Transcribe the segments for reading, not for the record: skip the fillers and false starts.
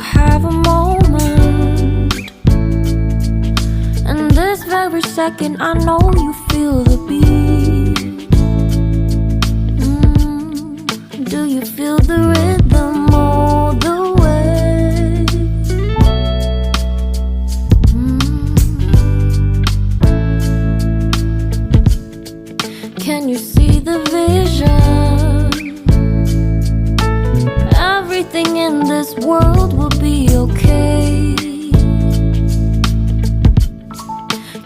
have a moment. And this very second I know you feel the beat. Do you feel the rhythm all the way? Can you see the vision? Everything in this world will be okay.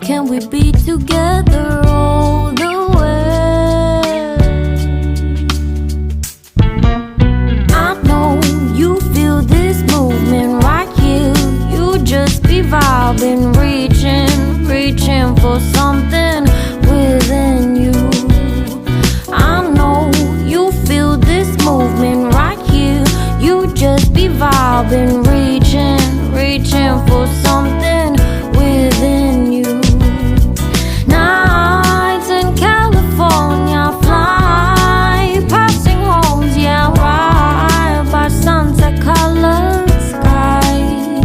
Can we be together all the way? I know you feel this movement right here. You just be vibing, reaching for something within you. I know you feel this movement right here. You just be vibing, reaching for something within you. Nights in California, fly passing homes, yeah, right by sunset colored skies.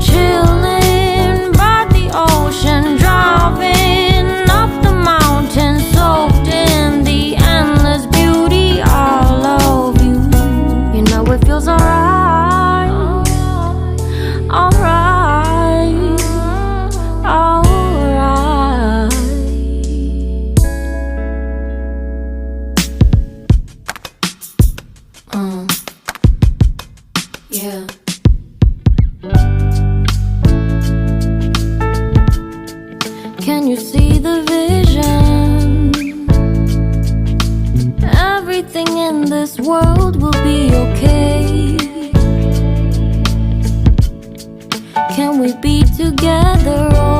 Chilling by the ocean, driving up the mountain, soaked in the endless beauty all of you. You know it feels alright, alright, alright. Yeah. Can you see the vision? Everything in this world will be okay. Can we be together all